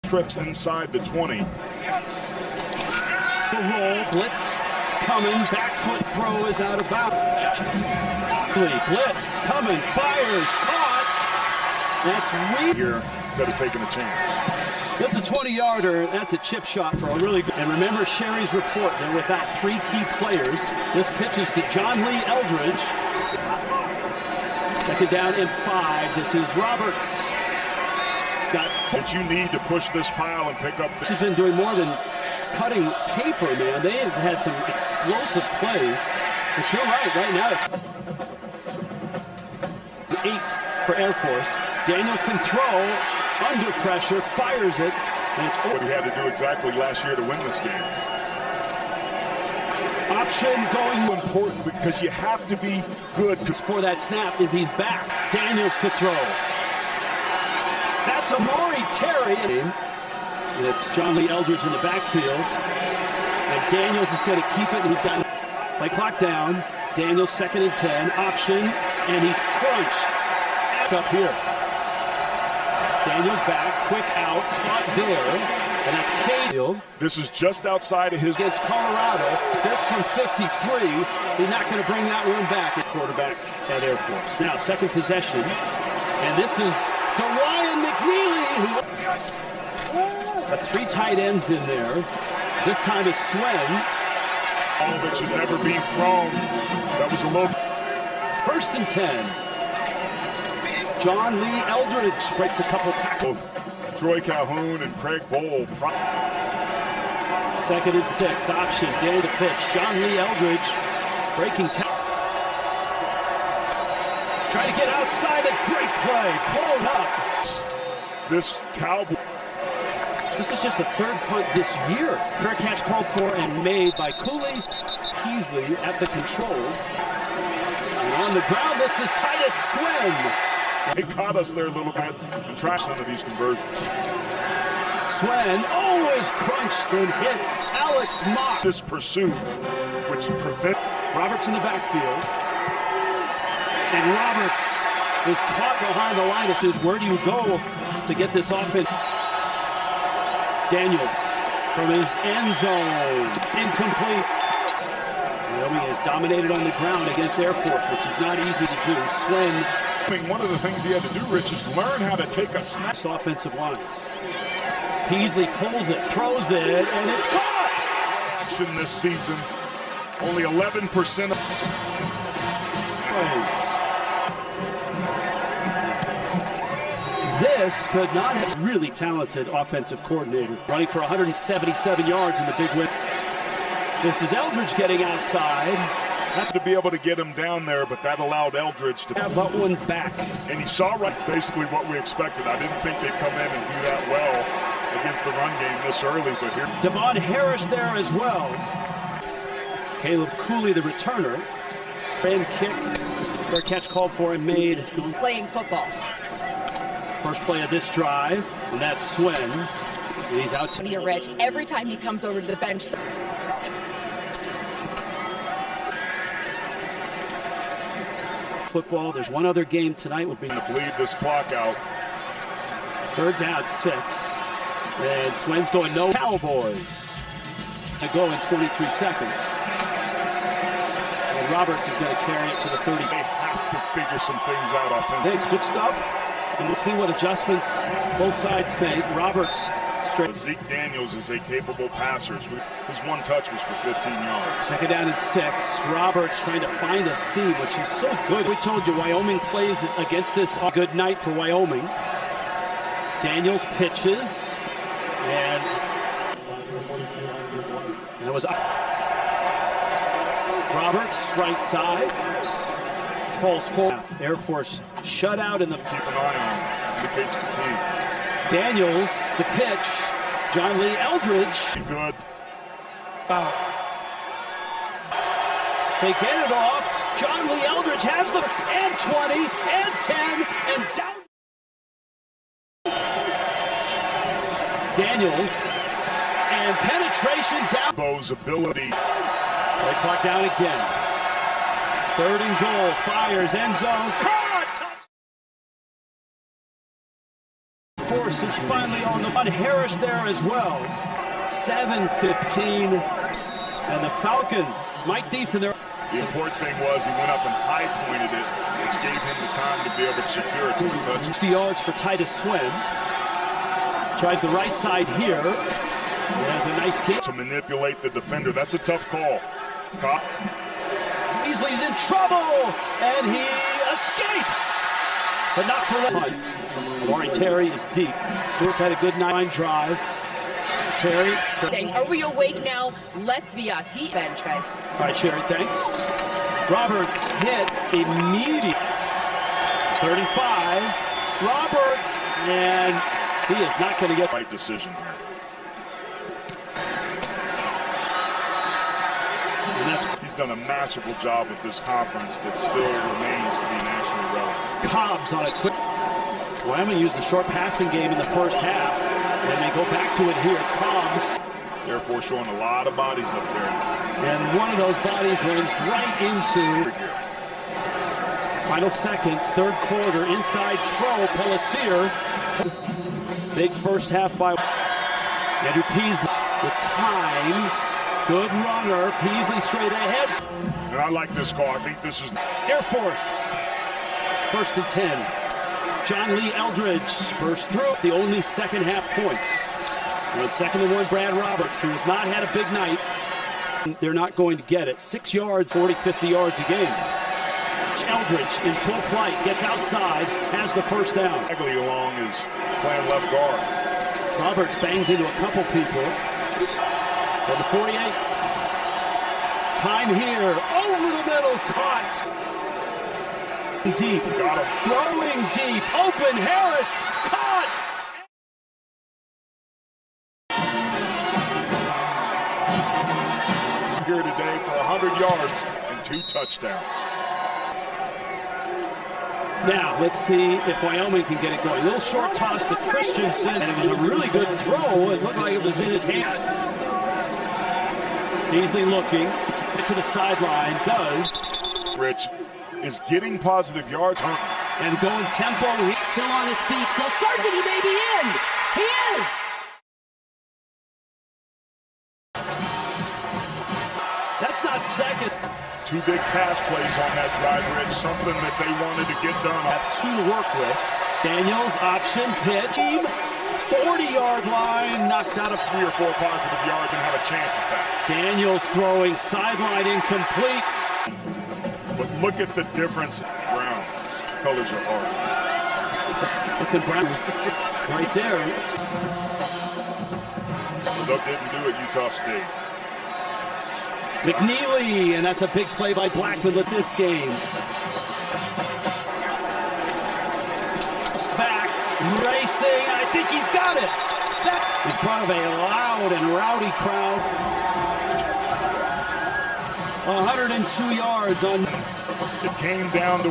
Trips inside the 20. The roll, blitz coming, back foot throw is out of bounds. Blitz coming, fires, caught. That's weak. Here instead of taking a chance. This is a 20-yarder. That's a chip shot for a really good. And remember Sherry's report. They're without 3 key players. This pitch is to John Lee Eldridge. Second down and 5. This is Roberts. He's got. But you need to push this pile and pick up. This has been doing more than cutting paper, man. They have had some explosive plays. But you're right now it's 8 for Air Force. Daniels can throw under pressure, fires it, and it's what he had to do exactly last year to win this game. Option going important because you have to be good. For that snap is he's back. Daniels to throw. That's Amari Terry. And it's John Lee Eldridge in the backfield. And Daniels is going to keep it. And he's got play clock down. Daniels 2nd and 10. Option. And he's crunched. Back up here. Daniels back. Quick out. Caught there. And that's Cade. This is just outside of his. Against Colorado. This from 53. He's not going to bring that one back at quarterback at Air Force. Now, second possession. And this is to Ryan McNeely. Got 3 tight ends in there. This time is Swen. All that should never be thrown. That was a low. 1st and 10. John Lee Eldridge breaks a couple tackles. Troy Calhoun and Craig Bowl. 2nd and 6. Option. Day to pitch. John Lee Eldridge breaking tackle. Trying to get outside. A great play. Pulled up. This Cowboy. This is just a 3rd punt this year. Fair catch called for and made by Cooley. Peasley at the controls. And on the ground, this is Titus Swen. They caught us there a little bit and trashed some of these conversions. Swen always crunched and hit Alex Mock. This pursuit, which prevent Roberts in the backfield. And Roberts is caught behind the line. It says, where do you go to get this offense? Daniels from his end zone. Incomplete. Wyoming has dominated on the ground against Air Force, which is not easy to do. Swen. One of the things he had to do, Rich, is learn how to take a snap. Offensive lines. Peasley pulls it, throws it, and it's caught! This season, only 11% of plays. This could not have really talented offensive coordinator. Running for 177 yards in the big win. This is Eldridge getting outside. That's to be able to get him down there, but that allowed Eldridge to have that one back. And he saw right basically what we expected. I didn't think they'd come in and do that well against the run game this early, but here. Devon Harris there as well. Caleb Cooley, the returner. Ran kick. Fair catch called for and made. Playing football. First play of this drive, and that's Swen. And he's out to Rich every time he comes over to the bench. Football. There's one other game tonight. Will be to bleed this clock out. 3rd down, 6. And Swen's going no. Cowboys to go in 23 seconds. And Roberts is going to carry it to the 30. They have to figure some things out offensively. Thanks, good stuff. And we'll see what adjustments both sides make. Roberts straight. Zeke Daniels is a capable passer. His one touch was for 15 yards. 2nd down and 6. Roberts trying to find a seam, which is so good. We told you Wyoming plays against this. Good night for Wyoming. Daniels pitches. And it was Roberts, right side. Falls forward. Air Force shut out in the. Keep an eye on. Indicates fatigue. Daniels, the pitch. John Lee Eldridge. Good. They get it off. John Lee Eldridge has them. And 20, and 10, and down. Daniels. And penetration down. Bo's ability. Play clock down again. 3rd and goal. Fires end zone. Caught! Force is finally on the on Harris there as well. 7:15, and the Falcons, Mike Deason there. The important thing was he went up and high pointed it, which gave him the time to be able to secure it to the touchdown. 60 yards for Titus Swen. Tries the right side here. He has a nice kick. To manipulate the defender, that's a tough call. Beasley's in trouble, and he escapes, but not for long. Amari Terry is deep. Stewart's had a good 9 drive. Terry. Saying, are we awake now? Let's be us. He bench, guys. All right, Sherry, thanks. Roberts hit immediately. 35. Roberts, and he is not going to get right decision here. He's done a masterful job with this conference that still remains to be nationally relevant. Cobbs on a quick. Wyoming used the short passing game in the first half, and they go back to it here. Cobbs. Therefore showing a lot of bodies up there. And one of those bodies runs right into. Final seconds, third quarter, inside throw, Pellissier. Big first half by Andrew Peasley with time. Good runner, Peasley straight ahead. And I like this call. I think this is Air Force. 1st and 10. John Lee Eldridge burst through. The only second half points. On 2nd and 1, Brad Roberts, who has not had a big night. They're not going to get it. 6 yards, 40, 50 yards a game. Eldridge in full flight, gets outside, has the first down. Bagley along is playing left guard. Roberts bangs into a couple people. From the 48. Time here, over the middle, caught. Deep, throwing deep, open, Harris, caught. Here today for 100 yards and 2 touchdowns. Now, let's see if Wyoming can get it going. A little short toss to Christensen, and it was a really good throw. It looked like it was in his hand. Beasley looking to the sideline, does. Rich is getting positive yards. And going tempo. Still on his feet, still Sargent, he may be in. He is. That's not second. 2 big pass plays on that drive, Rich. Something that they wanted to get done. Have 2 to work with. Daniels, option, pitch. 40-yard line, knocked out of 3 or 4 positive yards and have a chance at that. Daniels throwing sideline incomplete. But look at the difference. Brown colors are hard. Look at Brown right there. They didn't do it, Utah State. McNeely, and that's a big play by Blackman with this game. Back, racing, I think he's got it. In front of a loud and rowdy crowd. 102 yards on. It came down to